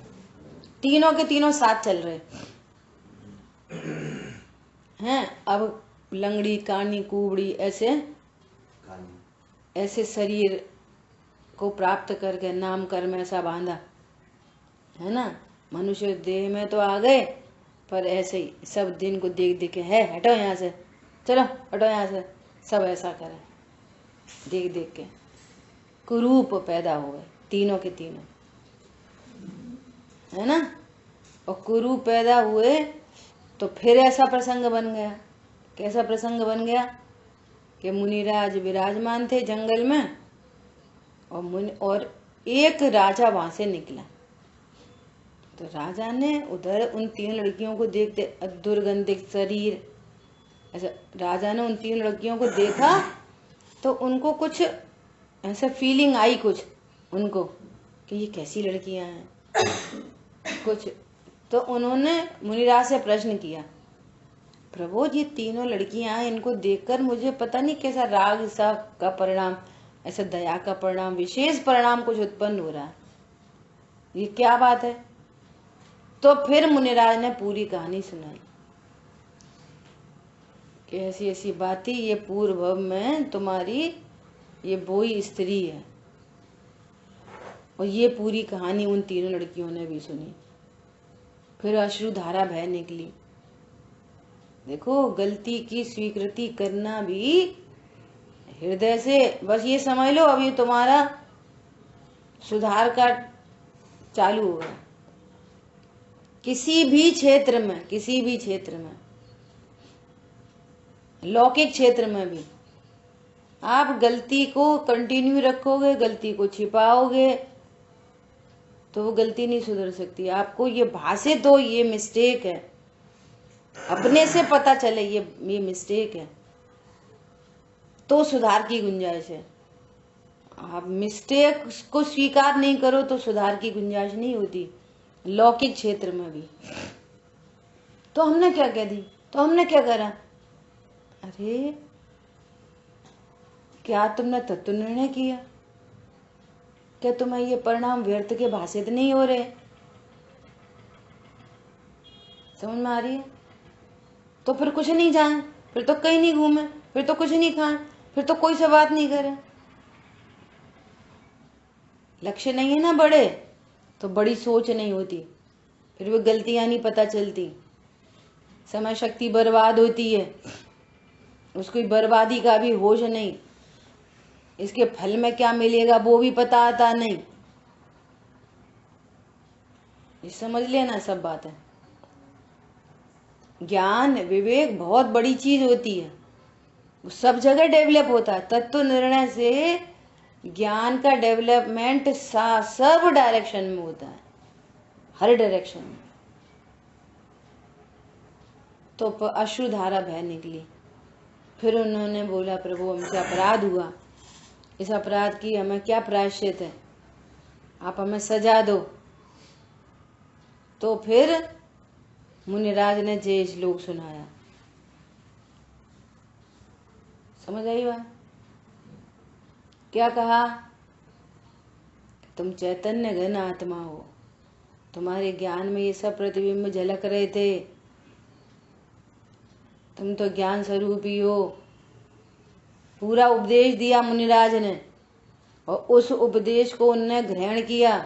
तीनों के तीनों साथ चल रहे हैं। अब लंगड़ी, कानी, कुबड़ी ऐसे शरीर को प्राप्त करके नाम कर्म ऐसा बांधा है ना। मनुष्य देह में तो आ गए, पर ऐसे ही सब दिन को देख देख के, है हटो यहाँ से, चलो हटो यहाँ से, सब ऐसा करे देख देख के। कुरूप पैदा हो गए तीनों के तीनों, है ना। और कुरूप पैदा हुए तो फिर ऐसा प्रसंग बन गया। कैसा प्रसंग बन गया कि मुनिराज विराजमान थे जंगल में, और एक राजा वहां से निकला। तो राजा ने उधर उन 3 लड़कियों को देखते, दुर्गंधित शरीर, ऐसा राजा ने उन 3 लड़कियों को देखा तो उनको कुछ ऐसा फीलिंग आई कुछ उनको कि ये कैसी लड़कियां हैं कुछ। तो उन्होंने मुनिराज से प्रश्न किया, प्रभु ये तीनों लड़कियां हैं, इनको देखकर मुझे पता नहीं कैसा राग सा का परिणाम, ऐसा दया का परिणाम, विशेष परिणाम कुछ उत्पन्न हो रहा है, ये क्या बात है। तो फिर मुनिराज ने पूरी कहानी सुनाई कि ऐसी ऐसी बात थी, ये पूर्व भव में तुम्हारी ये बोई स्त्री है। और ये पूरी कहानी उन 3 लड़कियों ने भी सुनी। फिर अश्रुधारा बह निकली। देखो गलती की स्वीकृति करना भी हृदय से, बस ये समझ लो अब ये तुम्हारा सुधार का चालू होगा। किसी भी क्षेत्र में, लौकिक क्षेत्र में भी आप गलती को कंटिन्यू रखोगे, गलती को छिपाओगे तो वो गलती नहीं सुधर सकती। आपको ये भाषे तो ये मिस्टेक है, अपने से पता चले ये मिस्टेक है तो सुधार की गुंजाइश है। आप मिस्टेक को स्वीकार नहीं करो तो सुधार की गुंजाइश नहीं होती, लौकिक क्षेत्र में भी। तो हमने क्या कह दी, तो हमने क्या करा, अरे क्या तुमने तत्व निर्णय किया? क्या तुम्हें ये परिणाम व्यर्थ के भाषित नहीं हो रहे? समझ में आ रही है? तो फिर कुछ नहीं जाए, फिर तो कहीं नहीं घूमे, फिर तो कुछ नहीं खाए, फिर तो कोई से बात नहीं करे। लक्ष्य नहीं है ना बड़े, तो बड़ी सोच नहीं होती, फिर वो गलतियां नहीं पता चलती, समय शक्ति बर्बाद होती है, उसकी बर्बादी का भी होश नहीं, इसके फल में क्या मिलेगा वो भी पता आता नहीं। ये समझ लेना सब बात है। ज्ञान विवेक बहुत बड़ी चीज होती है, वो सब जगह डेवलप होता है। तत्व निर्णय से ज्ञान का डेवलपमेंट सब डायरेक्शन में होता है, हर डायरेक्शन में। तो अश्रुधारा बह निकली। फिर उन्होंने बोला, प्रभु हमसे अपराध हुआ, इस अपराध की हमें क्या प्रायश्चित है, आप हमें सजा दो। तो फिर मुनिराज ने जय श्लोक सुनाया। समझ आई बात? क्या कहा? तुम चैतन्य घन आत्मा हो, तुम्हारे ज्ञान में ये सब प्रतिबिंब झलक रहे थे, तुम तो ज्ञान स्वरूप ही हो। पूरा उपदेश दिया मुनिराज ने, और उस उपदेश को उनने ग्रहण किया।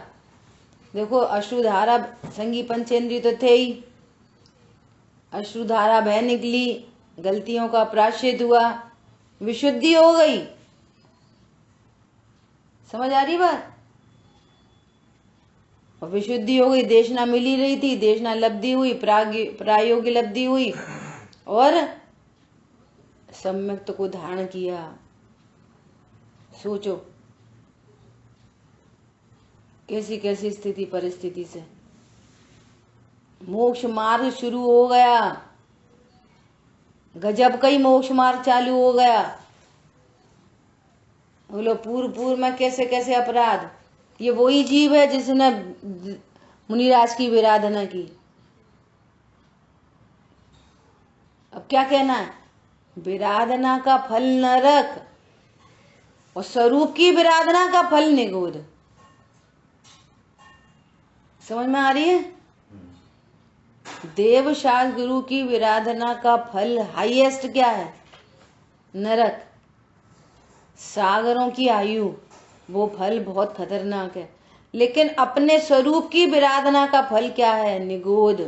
देखो अश्रुधारा, संगी पंचेंद्रिय तो थे ही, अश्रुधारा बह निकली, गलतियों का प्रायश्चित हुआ, विशुद्धि हो गई। समझ आ रही बात? और विशुद्धि हो गई, देशना मिल ही रही थी, देशना लब्धि हुई, प्रायोगिक लब्धि हुई, और सम्यक्त को धारण किया। सोचो कैसी कैसी स्थिति परिस्थिति से मोक्ष मार्ग शुरू हो गया, गजब का ही मोक्ष मार्ग चालू हो गया। बोलो पूर्व में कैसे कैसे अपराध। ये वही जीव है जिसने मुनिराज की विराधना की। अब क्या कहना है? विराधना का फल नरक और स्वरूप की विराधना का फल निगोद। समझ में आ रही है? देव शास्त्र गुरु की विराधना का फल हाईएस्ट क्या है? नरक। सागरों की आयु, वो फल बहुत खतरनाक है। लेकिन अपने स्वरूप की विराधना का फल क्या है? निगोद।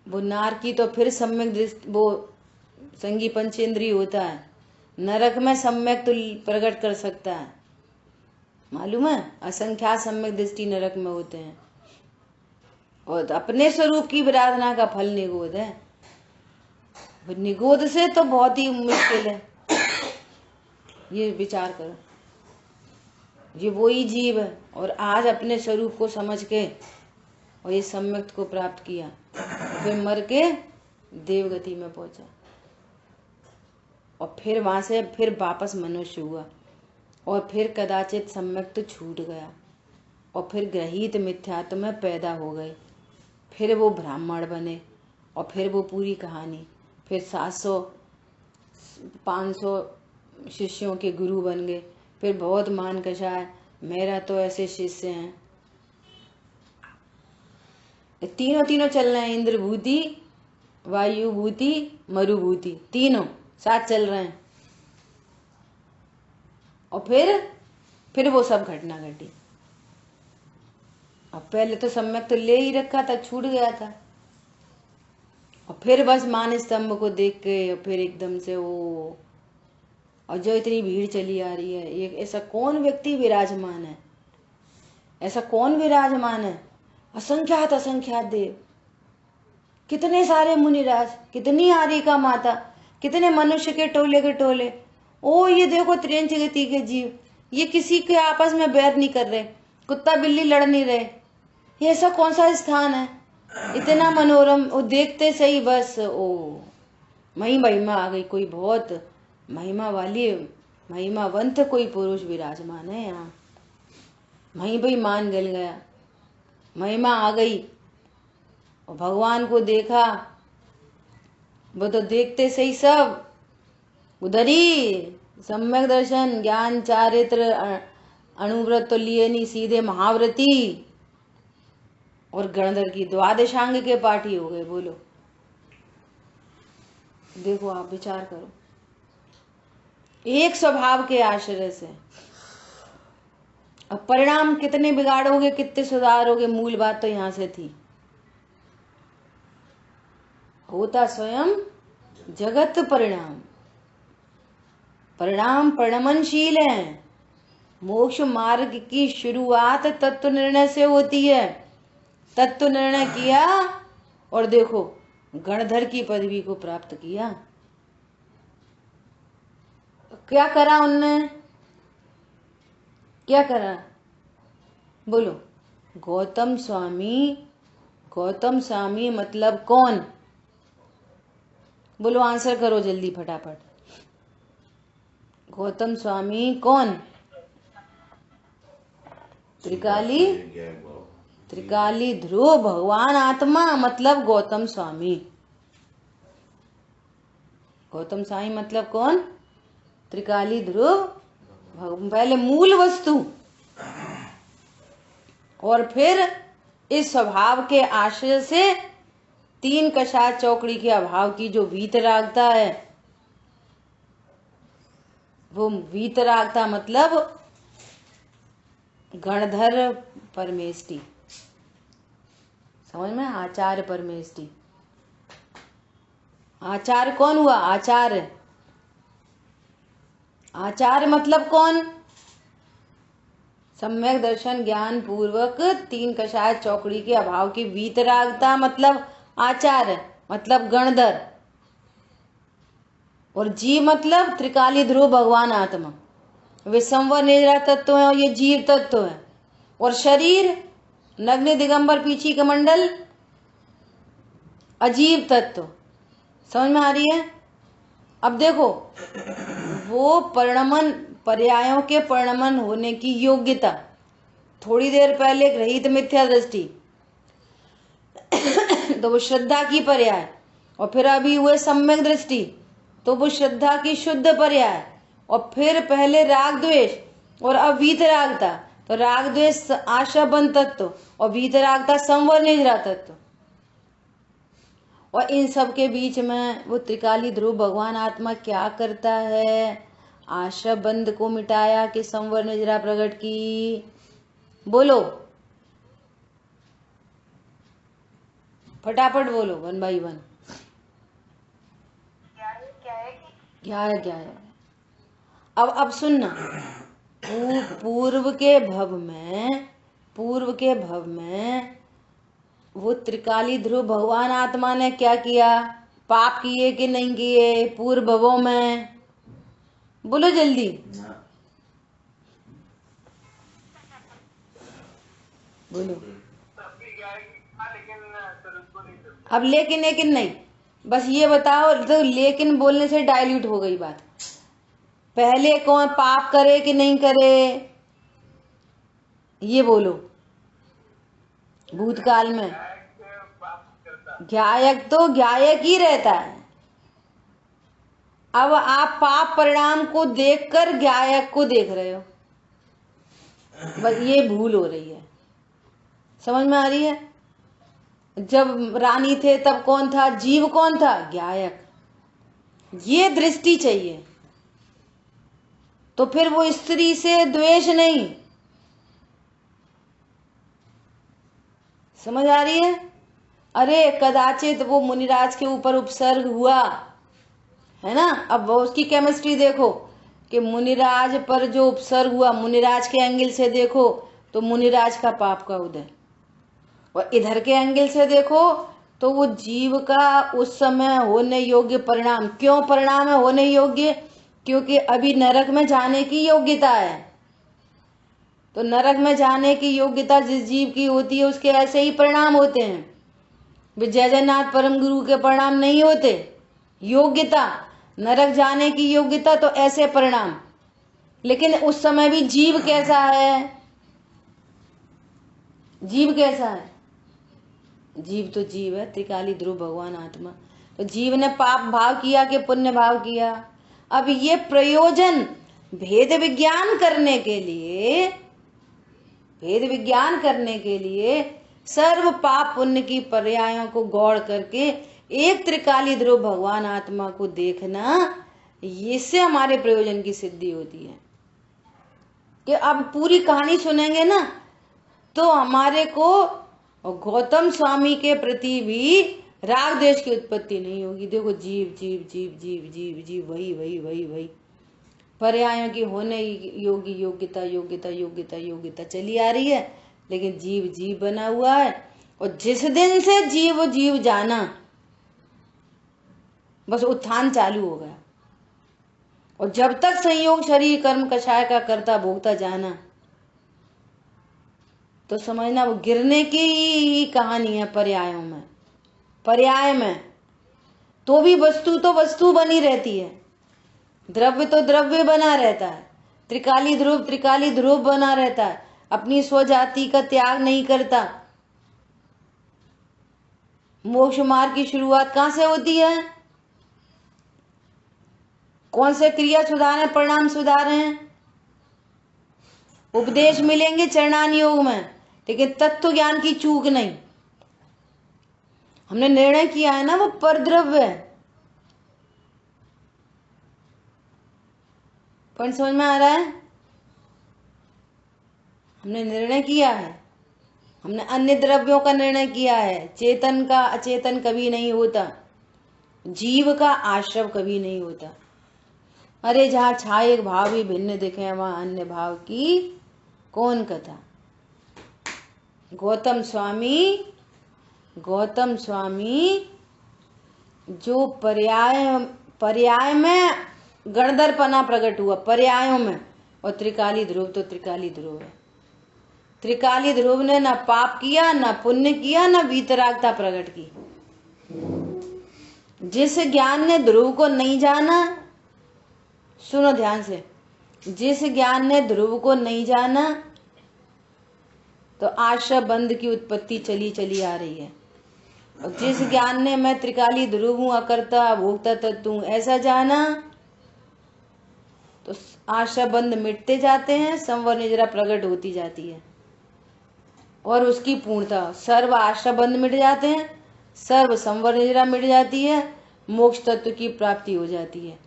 वो नार की तो फिर सम्यक दृष्टि, वो संगी पंचेंद्रिय होता है, नरक में सम्यक तो प्रकट कर सकता है। मालूम है? असंख्या सम्यक दृष्टि नरक में होते हैं, और अपने स्वरूप की विराधना का फल निगोद है। निगोद से तो बहुत ही मुश्किल है। ये विचार करो, ये वही जीव है, और आज अपने स्वरूप को समझ के और ये सम्यक्त को प्राप्त किया, फिर मर के देवगति में पहुंचा, और फिर वहां से फिर वापस मनुष्य हुआ, और फिर कदाचित सम्यक्त छूट गया, और फिर ग्रहित मिथ्यात्व में पैदा हो गए, फिर वो ब्राह्मण बने, और फिर वो पूरी कहानी, फिर 700 500 शिष्यों के गुरु बन गए, फिर बहुत मान कषाय, मेरा तो ऐसे शिष्य हैं। तीनों चल रहे हैं, इंद्रभूति, वायुभूति, मरुभूति, तीनों साथ चल रहे हैं। और फिर वो सब घटना घटी। अब पहले तो सम्यक तो ले ही रखा था, छूट गया था, और फिर बस मान स्तंभ को देख के, और फिर एकदम से वो, और जो इतनी भीड़ चली आ रही है, ये ऐसा कौन व्यक्ति विराजमान है? ऐसा कौन विराजमान है? असंख्यात देव, कितने सारे मुनिराज, कितनी आरिका माता, कितने मनुष्य के टोले। ओ ये देखो त्रियंच गति के जीव, ये किसी के आपस में बैर नहीं कर रहे, कुत्ता बिल्ली लड़ नहीं रहे। ये ऐसा कौन सा स्थान है इतना मनोरम? वो देखते सही बस ओ महिमा आ गई, कोई बहुत महिमा वाली, महिमावंत कोई पुरुष विराजमान है यहाँ। भाई मान गल गया, महिमा आ गई, और भगवान को देखा, वो तो देखते सही सब उधर ही सम्यक दर्शन, ज्ञान, चारित्र, अणुव्रत तो लिए नहीं, सीधे महाव्रती और गणधर की द्वादशांग के पाठी हो गए। बोलो, देखो आप विचार करो, एक स्वभाव के आश्रय से। अब परिणाम कितने बिगाड़ोगे, कितने सुधारोगे, मूल बात तो यहां से थी। होता स्वयं जगत परिणाम परिणमनशील है। मोक्ष मार्ग की शुरुआत तत्व निर्णय से होती है, तत्व निर्णय किया और देखो गणधर की पदवी को प्राप्त किया। क्या करा उनने, क्या करा बोलो? गौतम स्वामी मतलब कौन? बोलो, आंसर करो जल्दी फटाफट। गौतम स्वामी कौन? त्रिकाली ध्रुव भगवान आत्मा मतलब गौतम स्वामी। गौतम स्वामी मतलब कौन? त्रिकाली ध्रुव पहले मूल वस्तु और फिर इस स्वभाव के आश्रय से तीन कषाय चौकड़ी के अभाव की जो वीतरागता है, वो वीतरागता मतलब गणधर परमेष्टि। समझ में? आचार्य परमेष्टि। आचार्य कौन हुआ? आचार्य। आचार्य मतलब कौन? सम्यक दर्शन ज्ञान पूर्वक तीन कषाय चौकड़ी के अभाव की वीतरागता मतलब आचार्य मतलब गणधर। और जीव मतलब त्रिकाली ध्रुव भगवान आत्मा। वे संवर निद्रा तत्व है और ये जीव तत्व है। और शरीर नग्न दिगंबर पीछी कमंडल अजीव तत्व। समझ में आ रही है? अब देखो, वो परिणमन पर्यायों के परिणमन होने की योग्यता, थोड़ी देर पहले रहित मिथ्या दृष्टि, तो वो श्रद्धा की पर्याय, और फिर अभी हुए सम्यक दृष्टि, तो वो श्रद्धा की शुद्ध पर्याय, और फिर पहले राग द्वेष और अब वीतरागता, तो राग द्वेष आशाबंध तत्व और वीतरागता संवर निद्रा तत्व। और इन सब के बीच में वो त्रिकाली ध्रुव भगवान आत्मा क्या करता है? आशा बंध को मिटाया कि संवर निद्रा प्रकट की। बोलो फटाफट बोलो, 1 बाई 1। क्या है? अब सुनना, पूर्व के भव में वो त्रिकाली ध्रुव भगवान आत्मा ने क्या किया? पाप किए कि नहीं किए पूर्व भवों में? बोलो जल्दी। बोलो। अब लेकिन नहीं, बस ये बताओ, तो लेकिन बोलने से डाइल्यूट हो गई बात। पहले कौन पाप करे कि नहीं करे ये बोलो। भूतकाल में ज्ञायक तो ज्ञायक ही रहता है। अब आप पाप परिणाम को देखकर ज्ञायक को देख रहे हो, बस ये भूल हो रही है। समझ में आ रही है? जब रानी थे तब कौन था? जीव कौन था? ज्ञायक। ये दृष्टि चाहिए, तो फिर वो स्त्री से द्वेष नहीं। समझ आ रही है? अरे कदाचित वो मुनिराज के ऊपर उपसर्ग हुआ है ना, अब वो उसकी केमिस्ट्री देखो कि मुनिराज पर जो उपसर्ग हुआ, मुनिराज के एंगल से देखो तो मुनिराज का पाप का उदय, और इधर के एंगल से देखो तो वो जीव का उस समय होने योग्य परिणाम। क्यों परिणाम है होने योग्य? क्योंकि अभी नरक में जाने की योग्यता है। तो नरक में जाने की योग्यता जिस जीव की होती है उसके ऐसे ही परिणाम होते हैं। जय जयनाथ परम गुरु के परिणाम नहीं होते। योग्यता, नरक जाने की योग्यता, तो ऐसे परिणाम। लेकिन उस समय भी जीव कैसा है? जीव कैसा है? जीव तो जीव है, त्रिकाली ध्रुव भगवान आत्मा। तो जीव ने पाप भाव किया कि पुण्य भाव किया? अब ये प्रयोजन भेद विज्ञान करने के लिए सर्व पाप पुण्य की पर्यायों को गौड़ करके एक त्रिकाली ध्रुव भगवान आत्मा को देखना, इससे हमारे प्रयोजन की सिद्धि होती है। कि अब पूरी कहानी सुनेंगे ना तो हमारे को गौतम स्वामी के प्रति भी राग द्वेष की उत्पत्ति नहीं होगी। देखो जीव जीव जीव जीव जीव जीव वही वही वही वही पर्यायों की होने योगी योग्यता योग्यता योग्यता योग्यता चली आ रही है, लेकिन जीव जीव बना हुआ है। और जिस दिन से जीव जीव जाना, बस उत्थान चालू हो गया। और जब तक संयोग शरीर कर्म कषाय का करता भोगता जाना, तो समझना वो गिरने की ही कहानी है। पर्यायों में, पर्याय में तो भी वस्तु तो वस्तु बनी रहती है, द्रव्य तो द्रव्य बना रहता है, त्रिकाली ध्रुव बना रहता है, अपनी स्वजाति का त्याग नहीं करता। मोक्ष मार्ग की शुरुआत कहां से होती है? कौन से क्रिया सुधार है, परिणाम सुधार हैं? उपदेश मिलेंगे चरणान योग में, लेकिन तत्व ज्ञान की चूक नहीं। हमने निर्णय किया है ना वो परद्रव्य है। पॉइंट समझ में आ रहा है? हमने निर्णय किया है, हमने अन्य द्रव्यों का निर्णय किया है। चेतन का अचेतन कभी नहीं होता, जीव का आश्रव कभी नहीं होता। अरे जहाँ छाए एक भाव ही भिन्न दिखे, वहां अन्य भाव की कौन कथा। गौतम स्वामी जो पर्याय में गणधरपना प्रकट हुआ, पर्यायों में। और त्रिकाली ध्रुव तो त्रिकाली ध्रुव है। त्रिकाली ध्रुव ने ना पाप किया, ना पुण्य किया, ना वीतरागता प्रकट की। जिस ज्ञान ने ध्रुव को नहीं जाना, सुनो ध्यान से, जिस ज्ञान ने ध्रुव को नहीं जाना, तो आश्रय बंध की उत्पत्ति चली चली आ रही है। और जिस ज्ञान ने मैं त्रिकाली ध्रुव हूं, अकर्ता भोक्ता तत्व हूं, ऐसा जाना, तो आश्रय बंध मिटते जाते हैं, संवर निजरा प्रकट होती जाती है। और उसकी पूर्णता, सर्व आश्रय बंध मिट जाते हैं, सर्व संवर निजरा मिट जाती है, मोक्ष तत्व की प्राप्ति हो जाती है।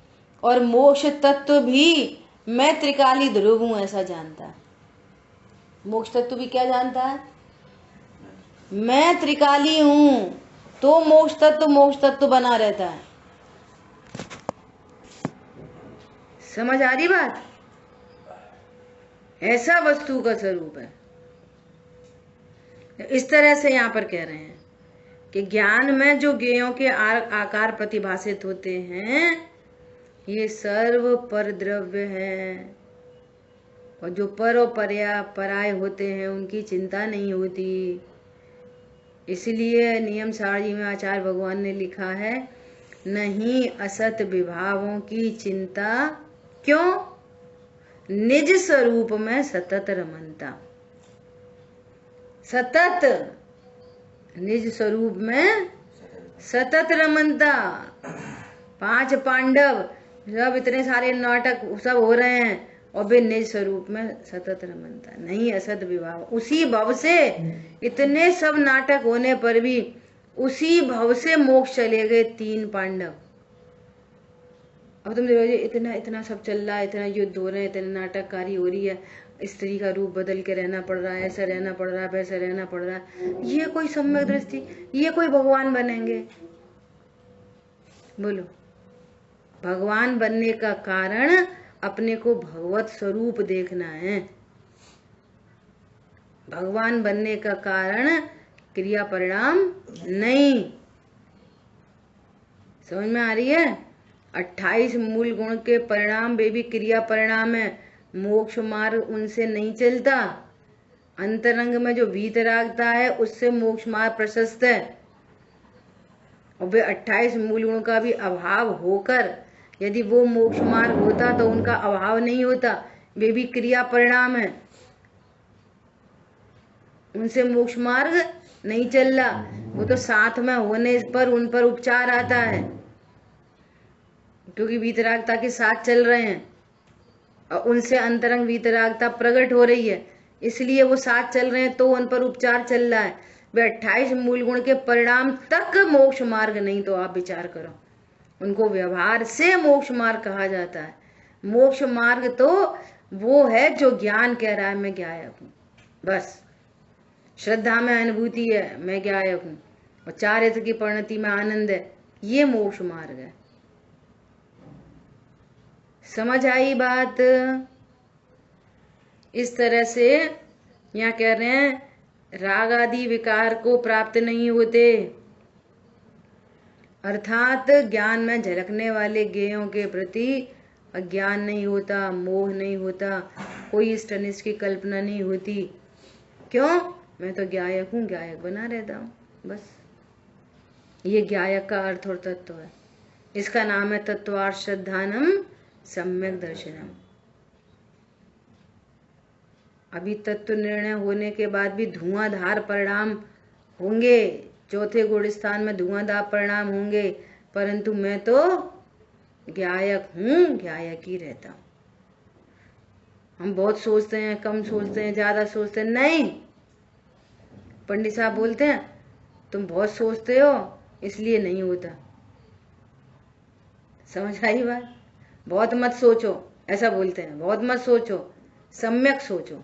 और मोक्ष तत्व भी मैं त्रिकाली ध्रुव हूं ऐसा जानता है। मोक्ष तत्व भी क्या जानता है? मैं त्रिकाली हूं, तो मोक्ष तत्व बना रहता है। समझ आ रही बात? ऐसा वस्तु का स्वरूप है। इस तरह से यहां पर कह रहे हैं कि ज्ञान में जो ज्ञेयों के आकार प्रतिभाषित होते हैं, ये सर्व पर द्रव्य है। और जो पर और पराय होते हैं, उनकी चिंता नहीं होती। इसलिए नियम सारणी में आचार्य भगवान ने लिखा है, नहीं असत विभावों की चिंता, क्यों? निज स्वरूप में सतत रमनता। सतत निज स्वरूप में सतत रमनता। 5 पांडव सब इतने सारे नाटक सब हो रहे हैं, और वे निज स्वरूप में सतत रमनता, नहीं असत विभाव। उसी भव से इतने सब नाटक होने पर भी उसी भव से मोक्ष चले गए 3 पांडव। अब तुम देखो, इतना इतना सब चल रहा है, इतना युद्ध हो रहे हैं, इतने नाटककारी हो रही है, स्त्री का रूप बदल के रहना पड़ रहा है, ऐसा रहना पड़ रहा है, वैसा रहना पड़ रहा है। ये कोई सम्यक दृष्टि, ये कोई भगवान बनेंगे? बोलो। भगवान बनने का कारण अपने को भगवत स्वरूप देखना है। भगवान बनने का कारण क्रिया परिणाम नहीं। समझ में आ रही है? 28 मूल गुण के परिणाम वे भी क्रिया परिणाम है। मोक्ष मार्ग उनसे नहीं चलता। अंतरंग में जो वीतरागता है, उससे मोक्ष मार्ग प्रशस्त है। और वे 28 मूल गुणों का भी अभाव होकर यदि वो मोक्ष मार्ग होता तो उनका अभाव नहीं होता। वे भी क्रिया परिणाम है, उनसे मोक्ष मार्ग नहीं चल रहा। वो तो साथ में होने पर उन पर उपचार आता है, क्योंकि वीतरागता के साथ चल रहे हैं और उनसे अंतरंग वीतरागता प्रकट हो रही है, इसलिए वो साथ चल रहे हैं, तो उन पर उपचार चल रहा है। वे 28 मूल गुण के परिणाम तक मोक्ष मार्ग नहीं, तो आप विचार करो, उनको व्यवहार से मोक्ष मार्ग कहा जाता है। मोक्ष मार्ग तो वो है जो ज्ञान कह रहा है मैं ज्ञायक हूं, बस। श्रद्धा में अनुभूति है मैं ज्ञायक हूं, और चारित्र की परिणति में आनंद है, ये मोक्ष मार्ग है। समझ आई बात? इस तरह से यहाँ कह रहे हैं राग आदि विकार को प्राप्त नहीं होते। अर्थात ज्ञान में झलकने वाले ज्ञेयों के प्रति अज्ञान नहीं होता, मोह नहीं होता, कोई इष्ट अनिष्ट की कल्पना नहीं होती। क्यों? मैं तो ज्ञायक हूँ, ज्ञायक बना रहता हूँ, बस। ये ज्ञायक का अर्थ और तत्व है। इसका नाम है तत्वार्थ श्रद्धानम सम्यक दर्शनम। अभी तत्व निर्णय होने के बाद भी धुआंधार परिणाम होंगे, चौथे गुण स्थान में धुआंधार परिणाम होंगे, परंतु मैं तो ज्ञायक हूँ, ज्ञायक ही रहता हूँ। हम बहुत सोचते हैं, कम सोचते हैं, ज्यादा सोचते हैं, नहीं। पंडित साहब बोलते हैं तुम बहुत सोचते हो इसलिए नहीं होता। समझ आई बात? बहुत मत सोचो, ऐसा बोलते हैं, बहुत मत सोचो, सम्यक सोचो।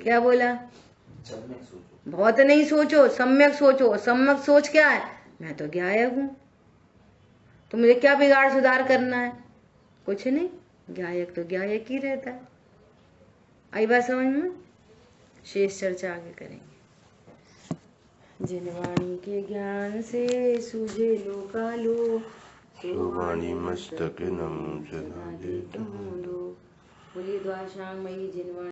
क्या बोला? बहुत नहीं सोचो, सम्यक सोचो। सम्यक सोच क्या है? मैं तो ज्ञायक हूं, तो मुझे क्या बिगाड़ सुधार करना है? कुछ नहीं, ज्ञायक तो ज्ञायक ही रहता है। आई बात समझ में? शेष चर्चा आगे करेंगे। जिन वाणी के ज्ञान से सूझे लोकालो, सो वाणी मस्तक नमो जनार्दन। बोलिए द्वादशांग मई जिन वाणी